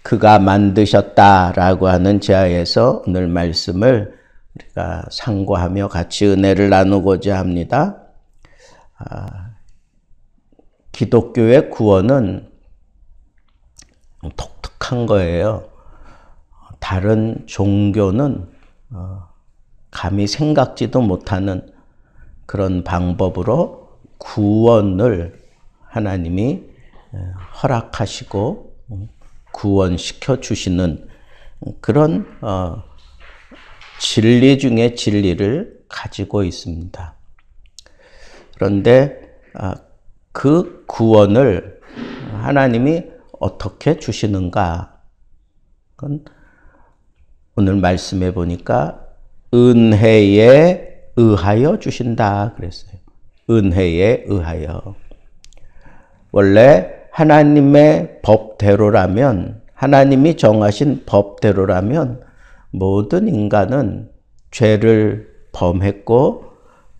그가 만드셨다라고 하는 지하에서 오늘 말씀을 우리가 상고하며 같이 은혜를 나누고자 합니다. 기독교의 구원은 독특한 거예요. 다른 종교는 감히 생각지도 못하는 그런 방법으로 구원을 하나님이 허락하시고 구원시켜 주시는 그런 진리 중에 진리를 가지고 있습니다. 그런데 그 구원을 하나님이 어떻게 주시는가? 그건 오늘 말씀해 보니까 은혜에 의하여 주신다 그랬어요. 은혜에 의하여. 원래 하나님의 법대로라면, 하나님이 정하신 법대로라면 모든 인간은 죄를 범했고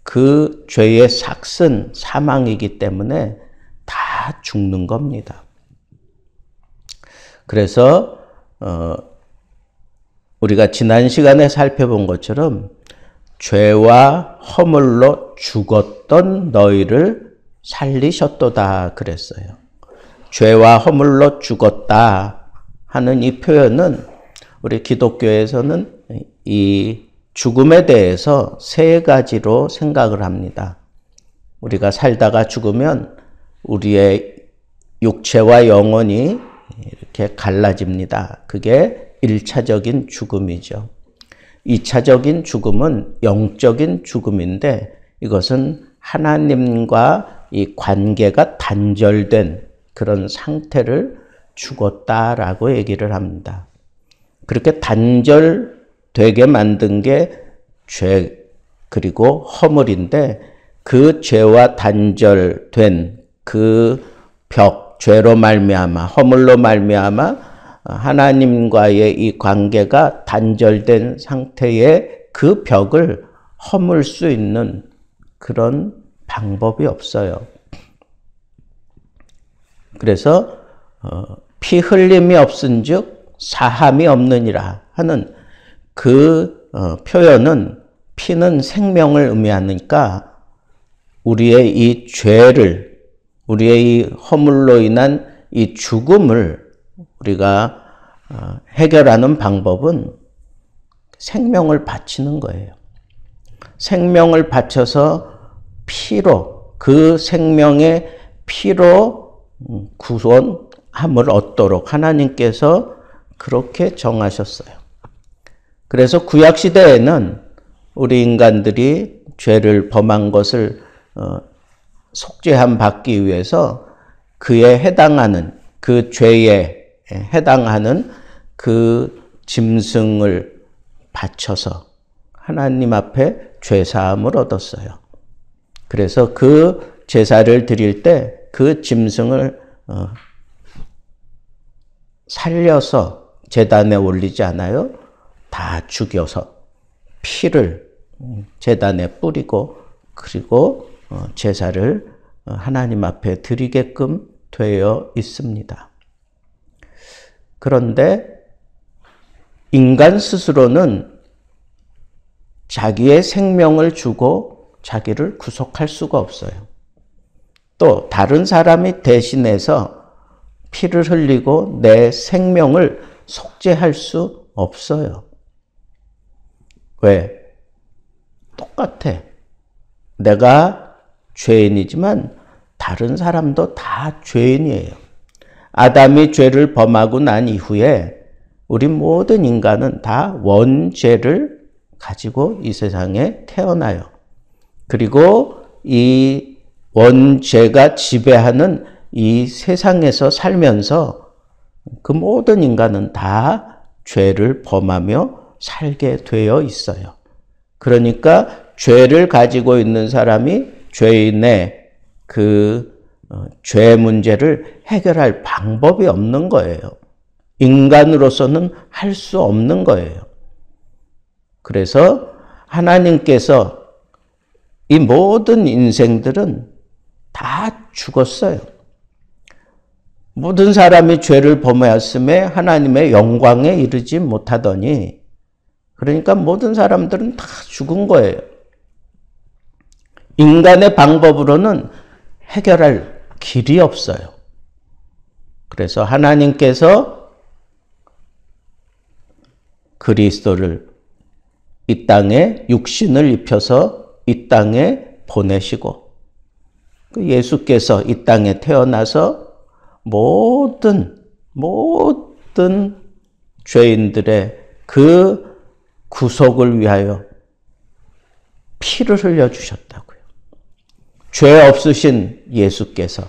그 죄의 삭은 사망이기 때문에 다 죽는 겁니다. 그래서 우리가 지난 시간에 살펴본 것처럼 죄와 허물로 죽었던 너희를 살리셨도다 그랬어요. 죄와 허물로 죽었다 하는 이 표현은 우리 기독교에서는 이 죽음에 대해서 세 가지로 생각을 합니다. 우리가 살다가 죽으면 우리의 육체와 영혼이 이렇게 갈라집니다. 그게 1차적인 죽음이죠. 2차적인 죽음은 영적인 죽음인데 이것은 하나님과 이 관계가 단절된 그런 상태를 죽었다라고 얘기를 합니다. 그렇게 단절되게 만든 게 죄 그리고 허물인데 그 죄와 단절된 그 벽, 죄로 말미암아 허물로 말미암아 하나님과의 이 관계가 단절된 상태의 그 벽을 허물 수 있는 그런 방법이 없어요. 그래서 피 흘림이 없은즉 사함이 없느니라 하는 그 표현은 피는 생명을 의미하니까 우리의 이 죄를, 우리의 이 허물로 인한 이 죽음을 우리가 해결하는 방법은 생명을 바치는 거예요. 생명을 바쳐서 피로, 그 생명의 피로 구원함을 얻도록 하나님께서 그렇게 정하셨어요. 그래서 구약시대에는 우리 인간들이 죄를 범한 것을 속죄함 받기 위해서 그에 해당하는, 그 죄에 해당하는 그 짐승을 바쳐서 하나님 앞에 죄사함을 얻었어요. 그래서 그 제사를 드릴 때 그 짐승을 살려서 제단에 올리지 않아요. 다 죽여서 피를 제단에 뿌리고 그리고 제사를 하나님 앞에 드리게끔 되어 있습니다. 그런데 인간 스스로는 자기의 생명을 주고 자기를 구속할 수가 없어요. 또 다른 사람이 대신해서 피를 흘리고 내 생명을 속죄할 수 없어요. 왜? 똑같아. 내가 죄인이지만 다른 사람도 다 죄인이에요. 아담이 죄를 범하고 난 이후에 우리 모든 인간은 다 원죄를 가지고 이 세상에 태어나요. 그리고 이 원죄가 지배하는 이 세상에서 살면서 그 모든 인간은 다 죄를 범하며 살게 되어 있어요. 그러니까 죄를 가지고 있는 사람이 죄인의 그 죄 문제를 해결할 방법이 없는 거예요. 인간으로서는 할 수 없는 거예요. 그래서 하나님께서 이 모든 인생들은 다 죽었어요. 모든 사람이 죄를 범하였음에 하나님의 영광에 이르지 못하더니, 그러니까 모든 사람들은 다 죽은 거예요. 인간의 방법으로는 해결할 길이 없어요. 그래서 하나님께서 그리스도를 이 땅에 육신을 입혀서 이 땅에 보내시고, 예수께서 이 땅에 태어나서 모든 죄인들의 그 구속을 위하여 피를 흘려주셨다고요. 죄 없으신 예수께서,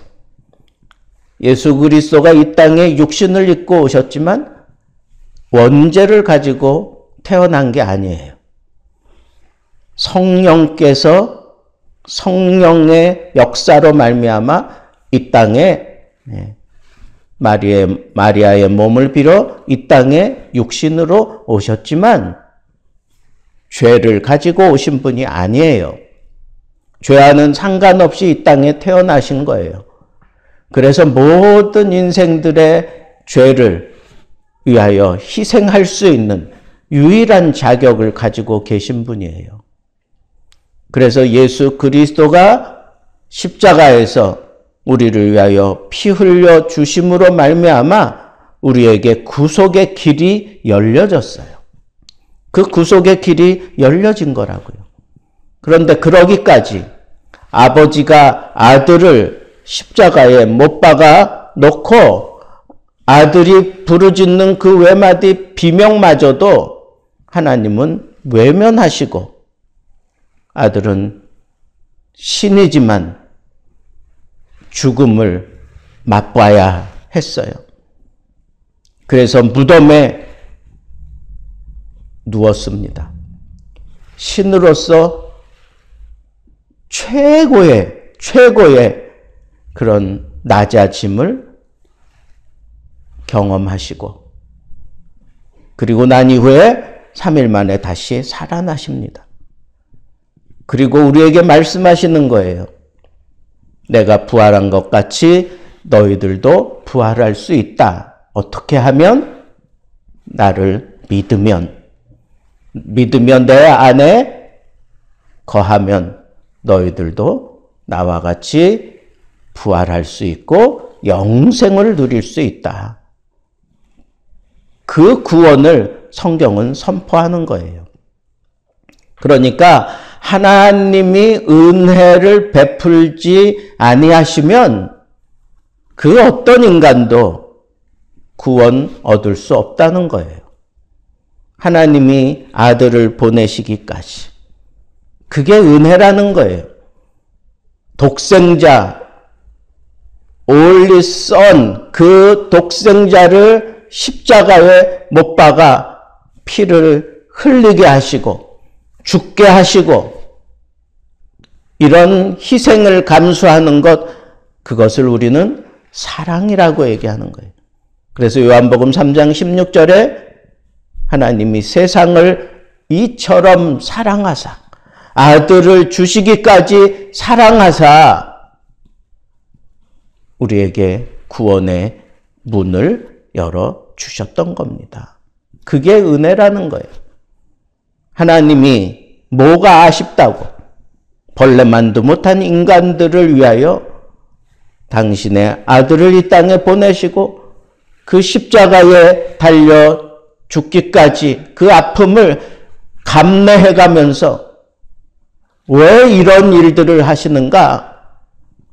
예수 그리스도가 이 땅에 육신을 입고 오셨지만 원죄를 가지고 태어난 게 아니에요. 성령께서 성령의 역사로 말미암아 이 땅에 마리아의 몸을 빌어 이 땅에 육신으로 오셨지만 죄를 가지고 오신 분이 아니에요. 죄와는 상관없이 이 땅에 태어나신 거예요. 그래서 모든 인생들의 죄를 위하여 희생할 수 있는 유일한 자격을 가지고 계신 분이에요. 그래서 예수 그리스도가 십자가에서 우리를 위하여 피 흘려 주심으로 말미암아 우리에게 구속의 길이 열려졌어요. 그 구속의 길이 열려진 거라고요. 그런데 그러기까지 아버지가 아들을 십자가에 못 박아 놓고 아들이 부르짖는 그 외마디 비명마저도 하나님은 외면하시고, 아들은 신이지만 죽음을 맛봐야 했어요. 그래서 무덤에 누웠습니다. 신으로서 최고의 그런 낮아짐을 경험하시고, 그리고 난 이후에 3일 만에 다시 살아나십니다. 그리고 우리에게 말씀하시는 거예요. 내가 부활한 것 같이 너희들도 부활할 수 있다. 어떻게 하면? 나를 믿으면 내 안에 거하면 너희들도 나와 같이 부활할 수 있고 영생을 누릴 수 있다. 그 구원을 성경은 선포하는 거예요. 그러니까 하나님이 은혜를 베풀지 아니하시면 그 어떤 인간도 구원 얻을 수 없다는 거예요. 하나님이 아들을 보내시기까지. 그게 은혜라는 거예요. 독생자, only son, 그 독생자를 십자가에 못 박아 피를 흘리게 하시고 죽게 하시고 이런 희생을 감수하는 것, 그것을 우리는 사랑이라고 얘기하는 거예요. 그래서 요한복음 3장 16절에 하나님이 세상을 이처럼 사랑하사 아들을 주시기까지 사랑하사 우리에게 구원의 문을 열어주셨던 겁니다. 그게 은혜라는 거예요. 하나님이 뭐가 아쉽다고 벌레만도 못한 인간들을 위하여 당신의 아들을 이 땅에 보내시고 그 십자가에 달려 죽기까지 그 아픔을 감내해가면서 왜 이런 일들을 하시는가?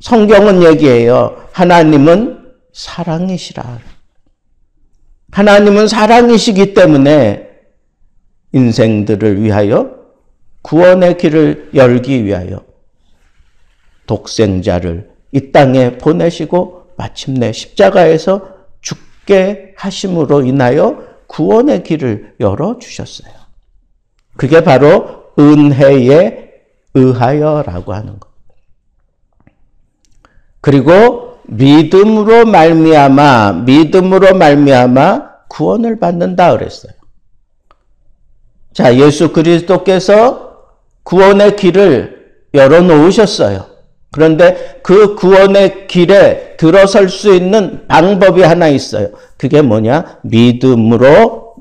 성경은 얘기해요. 하나님은 사랑이시라. 하나님은 사랑이시기 때문에 인생들을 위하여 구원의 길을 열기 위하여 독생자를 이 땅에 보내시고 마침내 십자가에서 죽게 하심으로 인하여 구원의 길을 열어주셨어요. 그게 바로 은혜에 의하여라고 하는 것. 그리고 믿음으로 말미암아 구원을 받는다 그랬어요. 자, 예수 그리스도께서 구원의 길을 열어놓으셨어요. 그런데 그 구원의 길에 들어설 수 있는 방법이 하나 있어요. 그게 뭐냐? 믿음으로.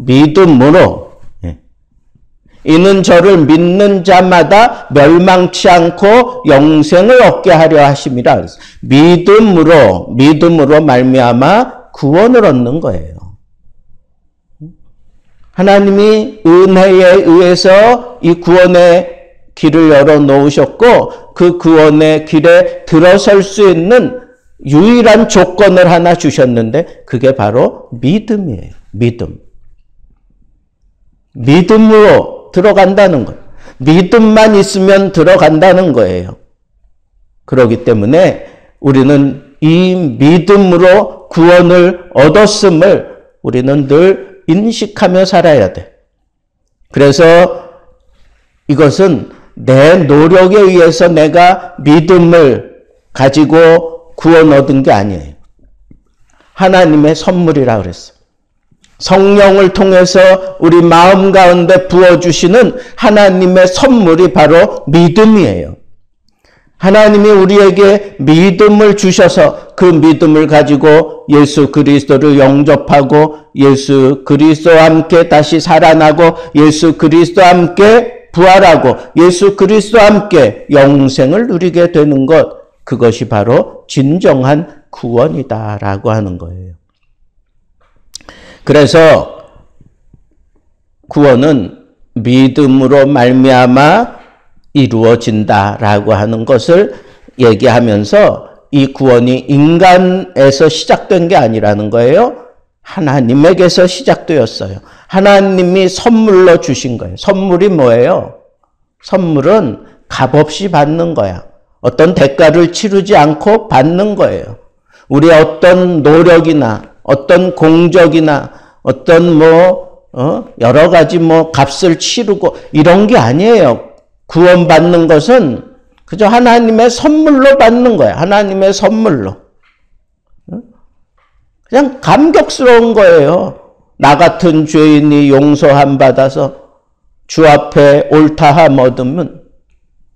이는 저를 믿는 자마다 멸망치 않고 영생을 얻게 하려 하심이라. 믿음으로 말미암아 구원을 얻는 거예요. 하나님이 은혜에 의해서 이 구원의 길을 열어놓으셨고 그 구원의 길에 들어설 수 있는 유일한 조건을 하나 주셨는데 그게 바로 믿음이에요. 믿음으로 들어간다는 거예요. 믿음만 있으면 들어간다는 거예요. 그렇기 때문에 우리는 이 믿음으로 구원을 얻었음을 우리는 늘 인식하며 살아야 돼. 그래서 이것은 내 노력에 의해서 내가 믿음을 가지고 구원 얻은 게 아니에요. 하나님의 선물이라 그랬어요. 성령을 통해서 우리 마음 가운데 부어주시는 하나님의 선물이 바로 믿음이에요. 하나님이 우리에게 믿음을 주셔서 그 믿음을 가지고 예수 그리스도를 영접하고 예수 그리스도와 함께 다시 살아나고 예수 그리스도와 함께 부활하고 예수 그리스도와 함께 영생을 누리게 되는 것, 그것이 바로 진정한 구원이다라고 하는 거예요. 그래서 구원은 믿음으로 말미암아 이루어진다라고 하는 것을 얘기하면서 이 구원이 인간에서 시작된 게 아니라는 거예요. 하나님에게서 시작되었어요. 하나님이 선물로 주신 거예요. 선물이 뭐예요? 선물은 값없이 받는 거야. 어떤 대가를 치르지 않고 받는 거예요. 우리의 어떤 노력이나 어떤 공적이나 어떤 여러 가지 값을 치르고 이런 게 아니에요. 구원받는 것은 그저 하나님의 선물로 받는 거예요. 하나님의 선물로. 그냥 감격스러운 거예요. 나 같은 죄인이 용서함 받아서 주 앞에 옳다함 얻으면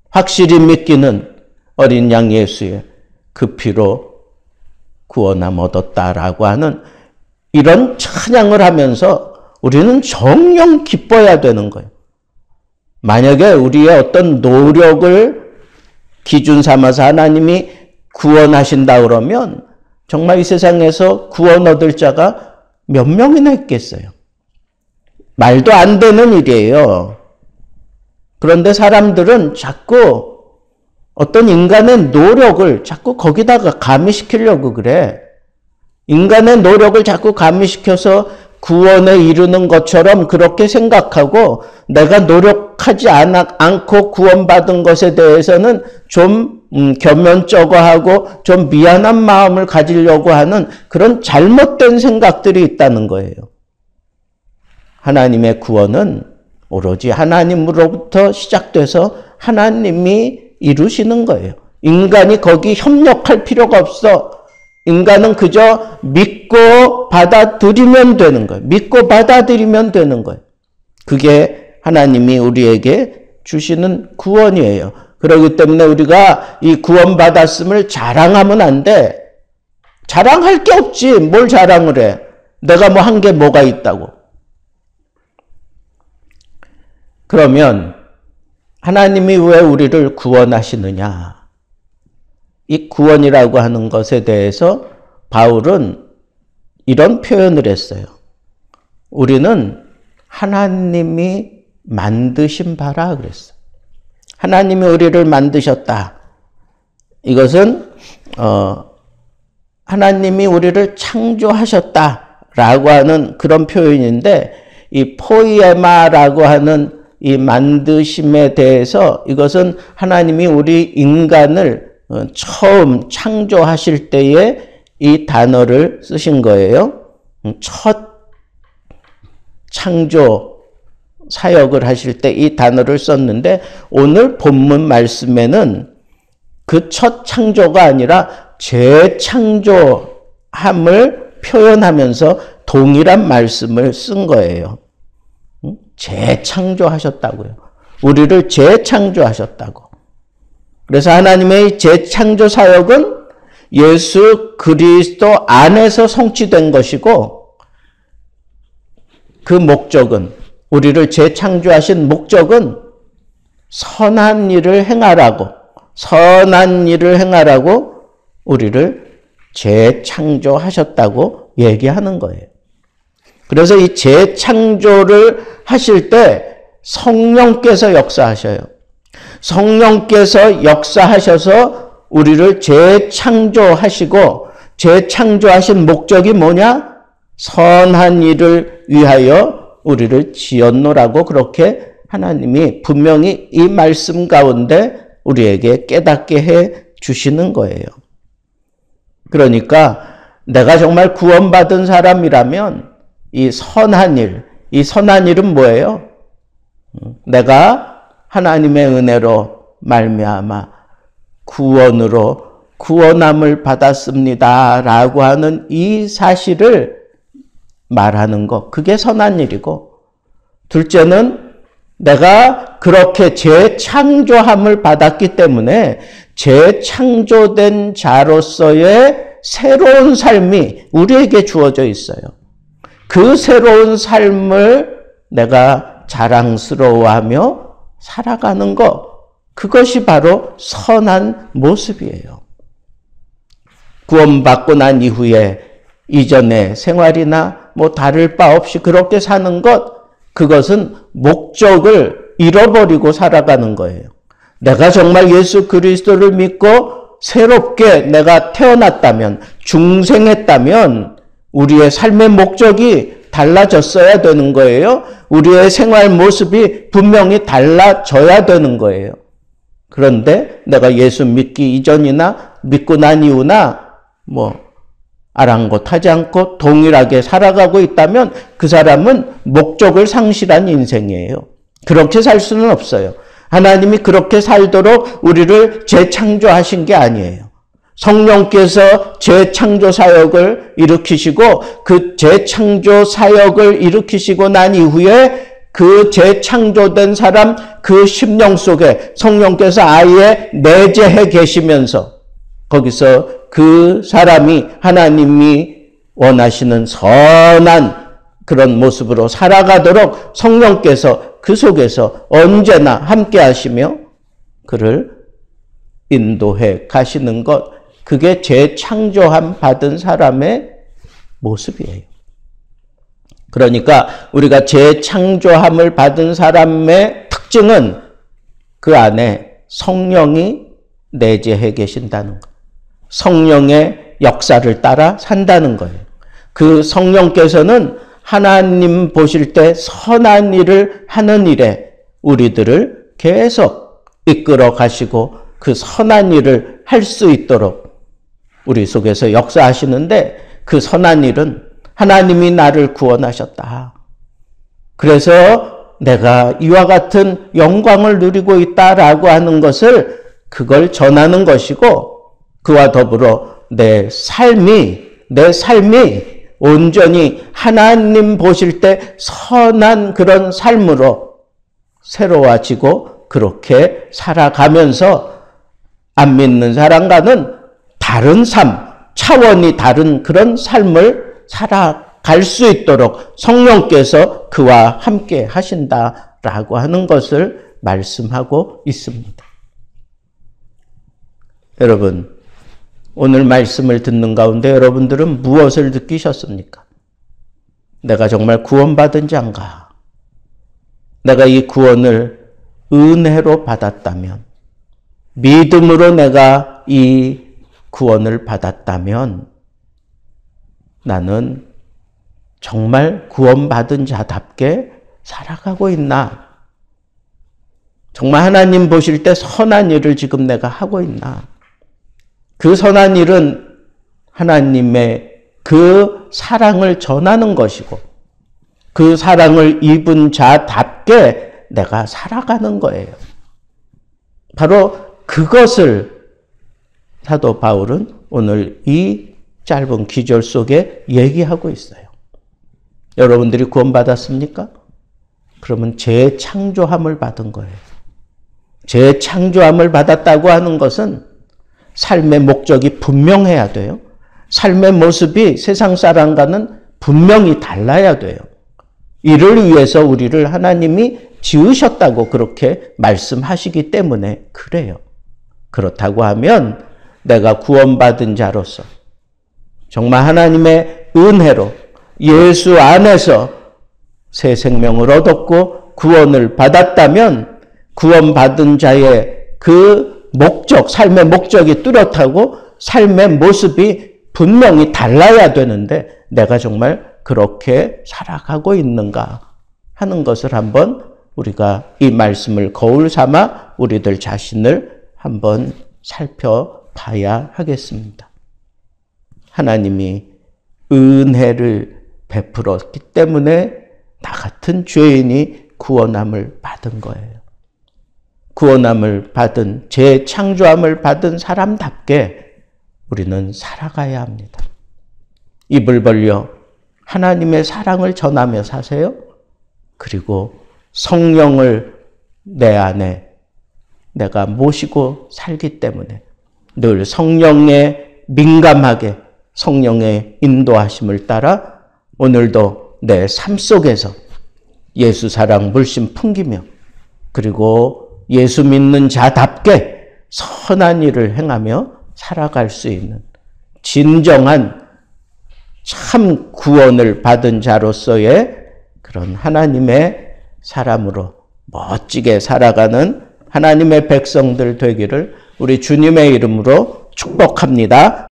확실히 믿기는 어린 양 예수의 그 피로 구원함 얻었다라고 하는 이런 찬양을 하면서 우리는 정녕 기뻐야 되는 거예요. 만약에 우리의 어떤 노력을 기준 삼아서 하나님이 구원하신다 그러면 정말 이 세상에서 구원 얻을 자가 몇 명이나 있겠어요. 말도 안 되는 일이에요. 그런데 사람들은 자꾸 어떤 인간의 노력을 자꾸 거기다가 가미시키려고 그래. 인간의 노력을 자꾸 가미시켜서 구원에 이르는 것처럼 그렇게 생각하고 내가 노력하지 않고 구원받은 것에 대해서는 좀 겸연쩍어하고 좀 미안한 마음을 가지려고 하는 그런 잘못된 생각들이 있다는 거예요. 하나님의 구원은 오로지 하나님으로부터 시작돼서 하나님이 이루시는 거예요. 인간이 거기 협력할 필요가 없어. 인간은 그저 믿고 받아들이면 되는 거예요. 믿고 받아들이면 되는 거예요. 그게 하나님이 우리에게 주시는 구원이에요. 그렇기 때문에 우리가 이 구원받았음을 자랑하면 안 돼. 자랑할 게 없지. 뭘 자랑을 해. 내가 한 게 뭐가 있다고. 그러면 하나님이 왜 우리를 구원하시느냐? 이 구원이라고 하는 것에 대해서 바울은 이런 표현을 했어요. 우리는 하나님이 만드신 바라 그랬어요. 하나님이 우리를 만드셨다. 이것은 하나님이 우리를 창조하셨다라고 하는 그런 표현인데 이 포이에마라고 하는 이 만드심에 대해서 이것은 하나님이 우리 인간을 처음 창조하실 때에 이 단어를 쓰신 거예요. 첫 창조 사역을 하실 때 이 단어를 썼는데 오늘 본문 말씀에는 그 첫 창조가 아니라 재창조함을 표현하면서 동일한 말씀을 쓴 거예요. 재창조하셨다고요. 우리를 재창조하셨다고. 그래서 하나님의 재창조 사역은 예수 그리스도 안에서 성취된 것이고, 그 목적은, 우리를 재창조하신 목적은 선한 일을 행하라고, 선한 일을 행하라고 우리를 재창조하셨다고 얘기하는 거예요. 그래서 이 재창조를 하실 때 성령께서 역사하셔요. 성령께서 역사하셔서 우리를 재창조하시고, 재창조하신 목적이 뭐냐? 선한 일을 위하여 우리를 지었노라고 그렇게 하나님이 분명히 이 말씀 가운데 우리에게 깨닫게 해 주시는 거예요. 그러니까 내가 정말 구원받은 사람이라면 이 선한 일은 뭐예요? 내가 하나님의 은혜로 말미암아 구원으로 구원함을 받았습니다 라고 하는 이 사실을 말하는 것, 그게 선한 일이고, 둘째는 내가 그렇게 재창조함을 받았기 때문에 재창조된 자로서의 새로운 삶이 우리에게 주어져 있어요. 그 새로운 삶을 내가 자랑스러워하며 살아가는 것, 그것이 바로 선한 모습이에요. 구원받고 난 이후에 이전의 생활이나 다를 바 없이 그렇게 사는 것, 그것은 목적을 잃어버리고 살아가는 거예요. 내가 정말 예수 그리스도를 믿고 새롭게 내가 태어났다면, 중생했다면 우리의 삶의 목적이 달라졌어야 되는 거예요. 우리의 생활 모습이 분명히 달라져야 되는 거예요. 그런데 내가 예수 믿기 이전이나 믿고 난 이후나 아랑곳하지 않고 동일하게 살아가고 있다면 그 사람은 목적을 상실한 인생이에요. 그렇게 살 수는 없어요. 하나님이 그렇게 살도록 우리를 재창조하신 게 아니에요. 성령께서 재창조 사역을 일으키시고, 그 재창조 사역을 일으키시고 난 이후에 그 재창조된 사람, 그 심령 속에 성령께서 아예 내재해 계시면서 거기서 그 사람이 하나님이 원하시는 선한 그런 모습으로 살아가도록 성령께서 그 속에서 언제나 함께 하시며 그를 인도해 가시는 것, 그게 재창조함 받은 사람의 모습이에요. 그러니까 우리가 재창조함을 받은 사람의 특징은 그 안에 성령이 내재해 계신다는 것, 성령의 역사를 따라 산다는 거예요. 그 성령께서는 하나님 보실 때 선한 일을 하는 일에 우리들을 계속 이끌어 가시고 그 선한 일을 할 수 있도록 우리 속에서 역사하시는데, 그 선한 일은 하나님이 나를 구원하셨다. 그래서 내가 이와 같은 영광을 누리고 있다라고 하는 것을, 그걸 전하는 것이고, 그와 더불어 내 삶이 온전히 하나님 보실 때 선한 그런 삶으로 새로워지고 그렇게 살아가면서 안 믿는 사람과는 다른 삶, 차원이 다른 그런 삶을 살아갈 수 있도록 성령께서 그와 함께 하신다라고 하는 것을 말씀하고 있습니다. 여러분, 오늘 말씀을 듣는 가운데 여러분들은 무엇을 느끼셨습니까? 내가 정말 구원받은 자인가? 내가 이 구원을 은혜로 받았다면, 믿음으로 내가 이 구원을 받았다면 나는 정말 구원받은 자답게 살아가고 있나? 정말 하나님 보실 때 선한 일을 지금 내가 하고 있나? 그 선한 일은 하나님의 그 사랑을 전하는 것이고, 그 사랑을 입은 자답게 내가 살아가는 거예요. 바로 그것을 사도 바울은 오늘 이 짧은 기절 속에 얘기하고 있어요. 여러분들이 구원받았습니까? 그러면 재창조함을 받은 거예요. 재창조함을 받았다고 하는 것은 삶의 목적이 분명해야 돼요. 삶의 모습이 세상 사람과는 분명히 달라야 돼요. 이를 위해서 우리를 하나님이 지으셨다고 그렇게 말씀하시기 때문에 그래요. 그렇다고 하면 내가 구원받은 자로서 정말 하나님의 은혜로 예수 안에서 새 생명을 얻었고 구원을 받았다면 구원받은 자의 그 목적, 삶의 목적이 뚜렷하고 삶의 모습이 분명히 달라야 되는데 내가 정말 그렇게 살아가고 있는가 하는 것을 한번 우리가 이 말씀을 거울 삼아 우리들 자신을 한번 살펴봐야 하겠습니다. 하나님이 은혜를 베풀었기 때문에 나 같은 죄인이 구원함을 받은 거예요. 구원함을 받은, 재창조함을 받은 사람답게 우리는 살아가야 합니다. 입을 벌려 하나님의 사랑을 전하며 사세요. 그리고 성령을 내 안에 내가 모시고 살기 때문에 늘 성령에 민감하게 성령의 인도하심을 따라 오늘도 내 삶 속에서 예수 사랑 물씬 풍기며 그리고 예수 믿는 자답게 선한 일을 행하며 살아갈 수 있는 진정한 참 구원을 받은 자로서의 그런 하나님의 사람으로 멋지게 살아가는 하나님의 백성들 되기를 우리 주님의 이름으로 축복합니다.